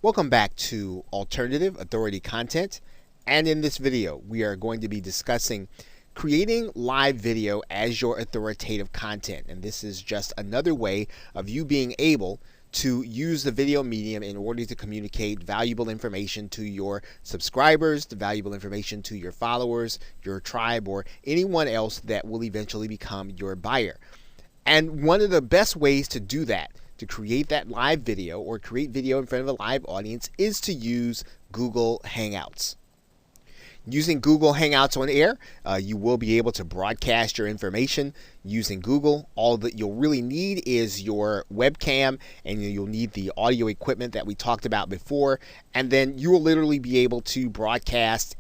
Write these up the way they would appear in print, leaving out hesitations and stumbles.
Welcome back to Alternative Authority Content, and in this video we are going to be discussing creating live video as your authoritative content. And this is just another way of you being able to use the video medium in order to communicate valuable information to your subscribers, the valuable information to your followers, your tribe, or anyone else that will eventually become your buyer. And one of the best ways to do that, to create that live video or create video in front of a live audience, is to use Google Hangouts. Using Google Hangouts on air, you will be able to broadcast your information using Google. All that you'll really need is your webcam, and you'll need the audio equipment that we talked about before, and then you will literally be able to broadcast,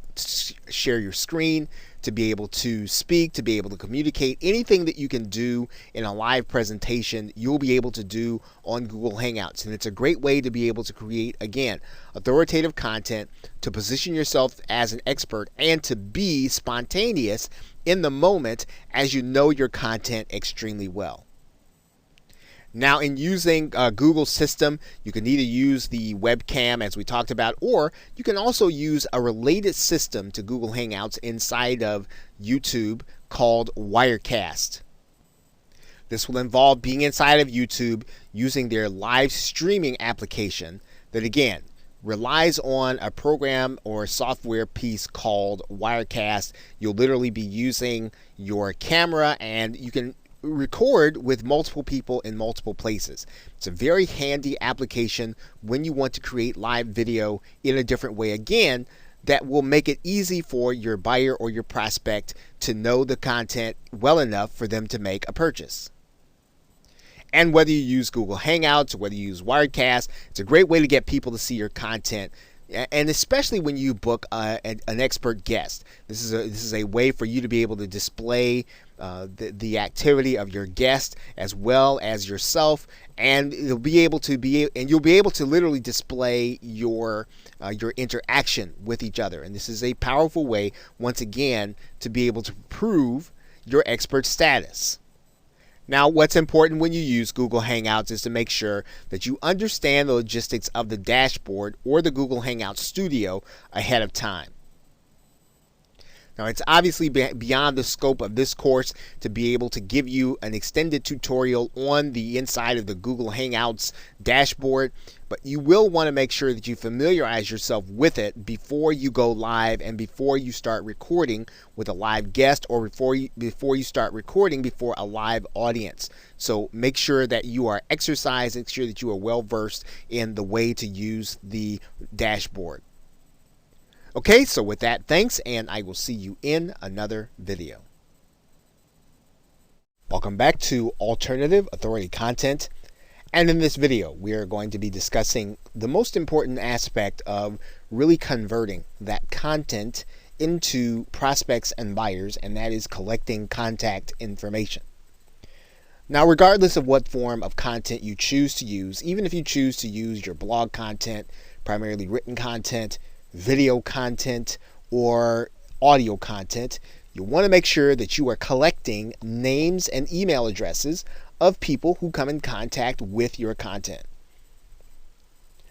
share your screen, to be able to speak, to be able to communicate. Anything that you can do in a live presentation, you'll be able to do on Google Hangouts. And it's a great way to be able to create, again, authoritative content, to position yourself as an expert, and to be spontaneous in the moment as you know your content extremely well. Now, in using Google's system, you can either use the webcam as we talked about, or you can also use a related system to Google Hangouts inside of YouTube called Wirecast. This will involve being inside of YouTube using their live streaming application that, again, relies on a program or software piece called Wirecast. You'll literally be using your camera, and you can record with multiple people in multiple places. It's a very handy application when you want to create live video in a different way, again, that will make it easy for your buyer or your prospect to know the content well enough for them to make a purchase. And whether you use Google Hangouts or whether you use Wirecast, it's a great way to get people to see your content. And especially when you book an expert guest, this is a way for you to be able to display the activity of your guest as well as yourself, and you'll be able to literally display your interaction with each other. And this is a powerful way, once again, to be able to prove your expert status. Now, what's important when you use Google Hangouts is to make sure that you understand the logistics of the dashboard or the Google Hangouts Studio ahead of time. Now, it's obviously beyond the scope of this course to be able to give you an extended tutorial on the inside of the Google Hangouts dashboard, but you will want to make sure that you familiarize yourself with it before you go live and before you start recording with a live guest, or before you start recording before a live audience. So make sure that you are exercised, make sure that you are well versed in the way to use the dashboard. Okay, so with that, thanks, and I will see you in another video. Welcome back to Alternative Authority Content. And in this video, we are going to be discussing the most important aspect of really converting that content into prospects and buyers, and that is collecting contact information. Now, regardless of what form of content you choose to use, even if you choose to use your blog content, primarily written content, video content, or audio content, you want to make sure that you are collecting names and email addresses of people who come in contact with your content.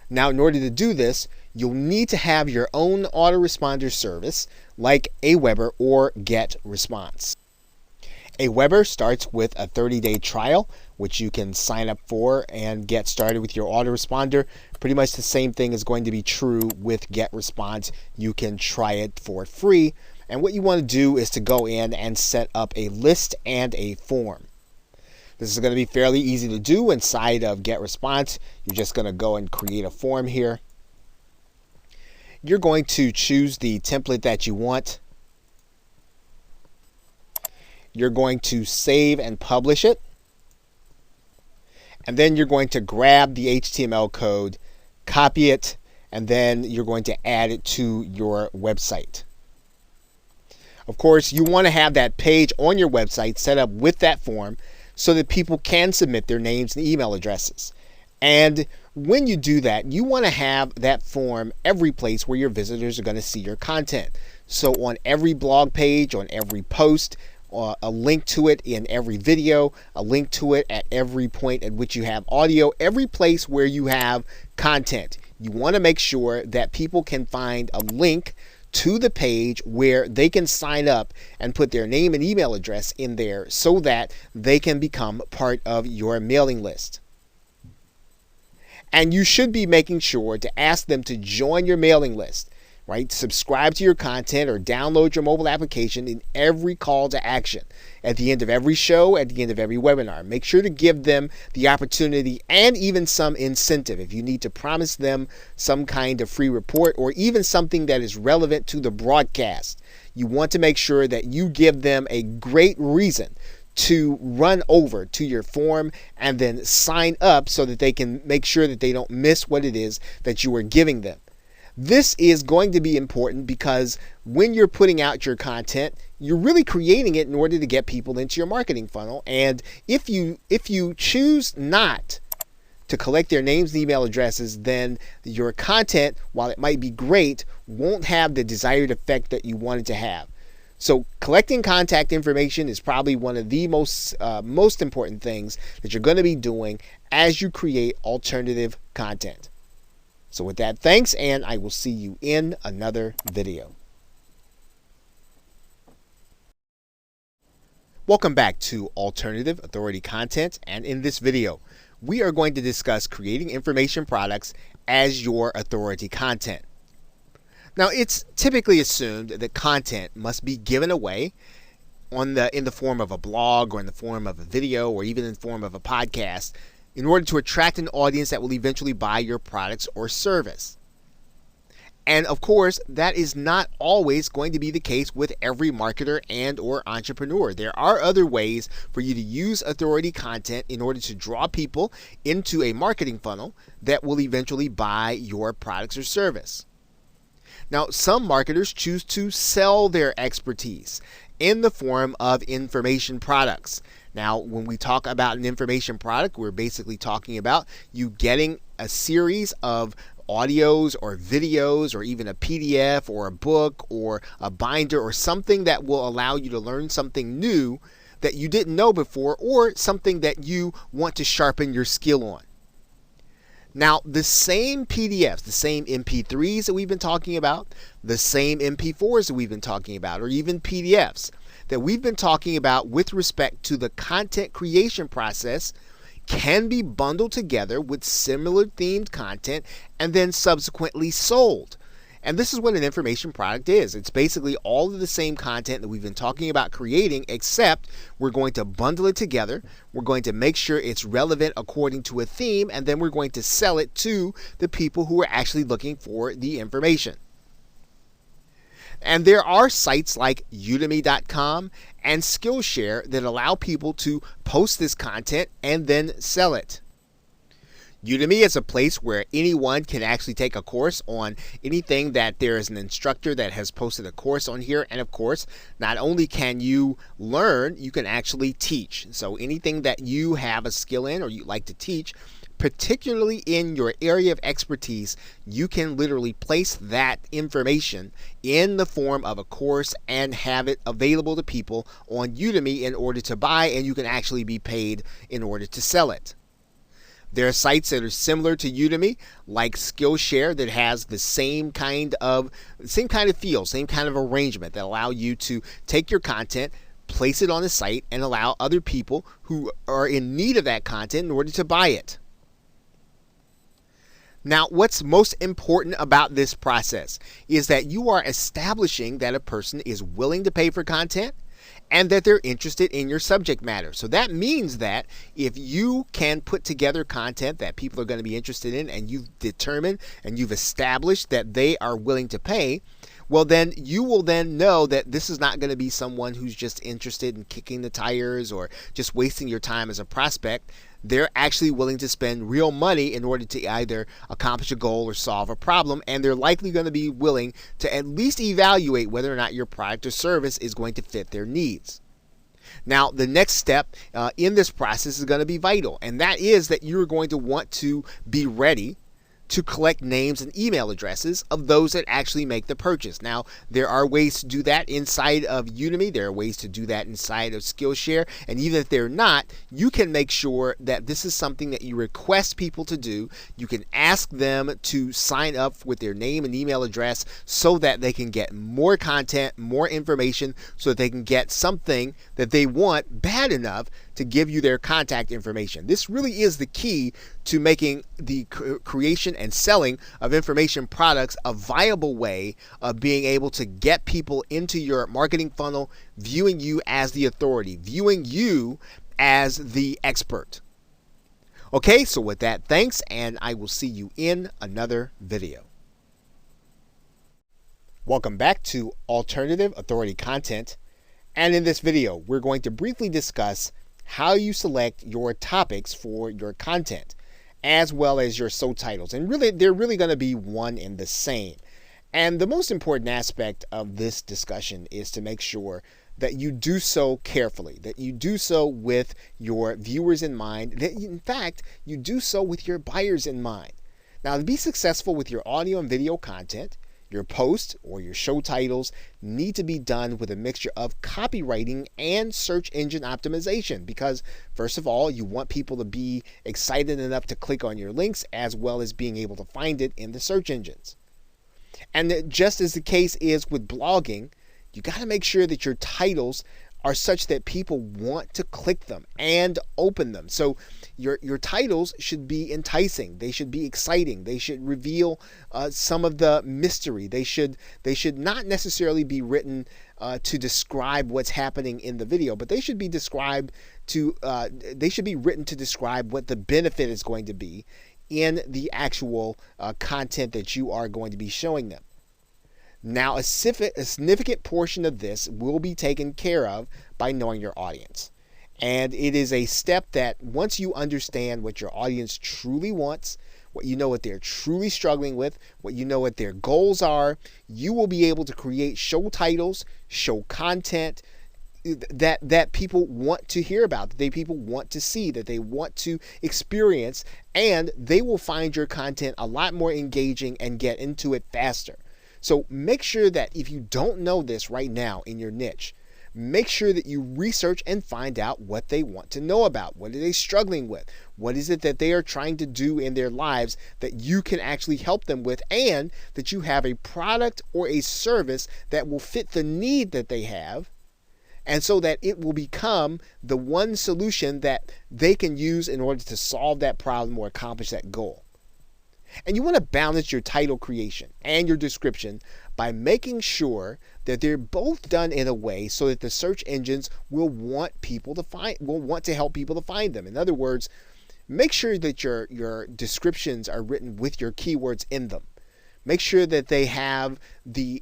Now, in order to do this, you'll need to have your own autoresponder service like Aweber or GetResponse. Aweber starts with a 30-day trial, which you can sign up for and get started with your autoresponder. Pretty much the same thing is going to be true with GetResponse. You can try it for free. And what you want to do is to go in and set up a list and a form. This is going to be fairly easy to do inside of GetResponse. You're just going to go and create a form here. You're going to choose the template that you want. You're going to save and publish it. And then you're going to grab the HTML code, copy it, and then you're going to add it to your website. Of course, you want to have that page on your website set up with that form so that people can submit their names and email addresses. And when you do that, you want to have that form every place where your visitors are going to see your content. So on every blog page, on every post, a link to it in every video, a link to it at every point at which you have audio, every place where you have content. You want to make sure that people can find a link to the page where they can sign up and put their name and email address in there so that they can become part of your mailing list. And you should be making sure to ask them to join your mailing list, right? Subscribe to your content or download your mobile application in every call to action. At the end of every show, at the end of every webinar, make sure to give them the opportunity and even some incentive. If you need to promise them some kind of free report or even something that is relevant to the broadcast, you want to make sure that you give them a great reason to run over to your form and then sign up so that they can make sure that they don't miss what it is that you are giving them. This is going to be important because when you're putting out your content, you're really creating it in order to get people into your marketing funnel. And if you choose not to collect their names and email addresses, then your content, while it might be great, won't have the desired effect that you want it to have. So collecting contact information is probably one of the most important things that you're going to be doing as you create alternative content. So with that, thanks, and I will see you in another video. Welcome back to Alternative Authority Content, and in this video, we are going to discuss creating information products as your authority content. Now, it's typically assumed that content must be given away in the form of a blog or in the form of a video or even in the form of a podcast in order to attract an audience that will eventually buy your products or service. And of course, that is not always going to be the case with every marketer and or entrepreneur. There are other ways for you to use authority content in order to draw people into a marketing funnel that will eventually buy your products or service. Now, some marketers choose to sell their expertise in the form of information products. Now, when we talk about an information product, we're basically talking about you getting a series of audios or videos or even a PDF or a book or a binder or something that will allow you to learn something new that you didn't know before or something that you want to sharpen your skill on. Now, the same PDFs, the same MP3s that we've been talking about, the same MP4s that we've been talking about, or even PDFs that we've been talking about with respect to the content creation process can be bundled together with similar themed content and then subsequently sold. And this is what an information product is. It's basically all of the same content that we've been talking about creating, except we're going to bundle it together. We're going to make sure it's relevant according to a theme, and then we're going to sell it to the people who are actually looking for the information. And there are sites like Udemy.com and Skillshare that allow people to post this content and then sell it. Udemy is a place where anyone can actually take a course on anything that there is an instructor that has posted a course on here. And of course, not only can you learn, you can actually teach. So anything that you have a skill in or you like to teach, particularly in your area of expertise, you can literally place that information in the form of a course and have it available to people on Udemy in order to buy, and you can actually be paid in order to sell it. There are sites that are similar to Udemy, like Skillshare, that has the same kind of feel, same kind of arrangement that allow you to take your content, place it on the site, and allow other people who are in need of that content in order to buy it. Now, what's most important about this process is that you are establishing that a person is willing to pay for content and that they're interested in your subject matter. So that means that if you can put together content that people are going to be interested in and you've determined and you've established that they are willing to pay, well, then you will then know that this is not going to be someone who's just interested in kicking the tires or just wasting your time as a prospect. They're actually willing to spend real money in order to either accomplish a goal or solve a problem, and they're likely going to be willing to at least evaluate whether or not your product or service is going to fit their needs. Now, the next step in this process is going to be vital, and that is that you're going to want to be ready to collect names and email addresses of those that actually make the purchase. Now, there are ways to do that inside of Udemy. There are ways to do that inside of Skillshare. And even if they're not, you can make sure that this is something that you request people to do. You can ask them to sign up with their name and email address so that they can get more content, more information, so that they can get something that they want bad enough to give you their contact information. This really is the key to making the creation and selling of information products a viable way of being able to get people into your marketing funnel, viewing you as the authority, viewing you as the expert. Okay, so with that, thanks, and I will see you in another video. Welcome back to Alternative Authority Content, and in this video, we're going to briefly discuss how you select your topics for your content, as well as your subtitles. And really, they're really going to be one and the same. And the most important aspect of this discussion is to make sure that you do so carefully, that you do so with your viewers in mind, that in fact, you do so with your buyers in mind. Now, to be successful with your audio and video content, your posts or your show titles need to be done with a mixture of copywriting and search engine optimization because, first of all, you want people to be excited enough to click on your links as well as being able to find it in the search engines. And just as the case is with blogging, you got to make sure that your titles are such that people want to click them and open them. So your titles should be enticing. They should be exciting. They should reveal some of the mystery. They should not necessarily be written to describe what's happening in the video, but they should be written to describe what the benefit is going to be in the actual content that you are going to be showing them. Now, a significant portion of this will be taken care of by knowing your audience. And it is a step that once you understand what your audience truly wants, what you know what they're truly struggling with, what you know what their goals are, you will be able to create show titles, show content that people want to hear about, that people want to see, that they want to experience, and they will find your content a lot more engaging and get into it faster. So make sure that if you don't know this right now in your niche, make sure that you research and find out what they want to know about. What are they struggling with? What is it that they are trying to do in their lives that you can actually help them with, and that you have a product or a service that will fit the need that they have, and so that it will become the one solution that they can use in order to solve that problem or accomplish that goal. And you want to balance your title creation and your description by making sure that they're both done in a way so that the search engines will want to help people to find them. In other words, make sure that your descriptions are written with your keywords in them. Make sure that they have the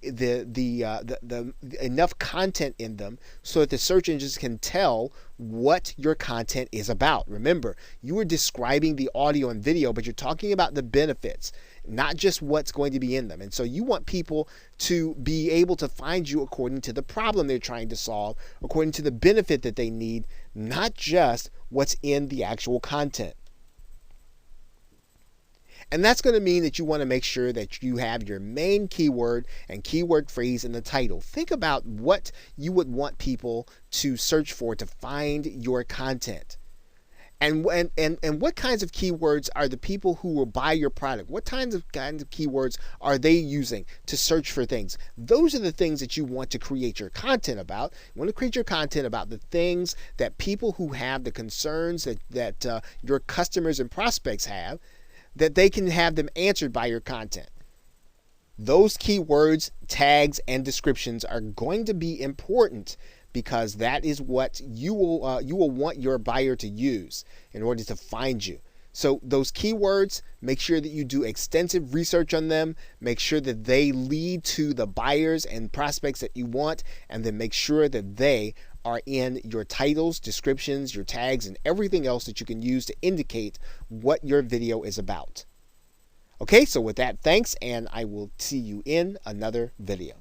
enough content in them so that the search engines can tell what your content is about. Remember, you are describing the audio and video, but you're talking about the benefits, not just what's going to be in them. And so you want people to be able to find you according to the problem they're trying to solve, according to the benefit that they need, not just what's in the actual content. And that's going to mean that you want to make sure that you have your main keyword and keyword phrase in the title. Think about what you would want people to search for to find your content. And what kinds of keywords are the people who will buy your product? What kinds of keywords are they using to search for things? Those are the things that you want to create your content about. You want to create your content about the things that people who have the concerns that your customers and prospects have, that they can have them answered by your content. Those keywords, tags, and descriptions are going to be important because that is what you will want your buyer to use in order to find you. So those keywords, make sure that you do extensive research on them, make sure that they lead to the buyers and prospects that you want, and then make sure that they are in your titles, descriptions, your tags, and everything else that you can use to indicate what your video is about. Okay, so with that, thanks, and I will see you in another video.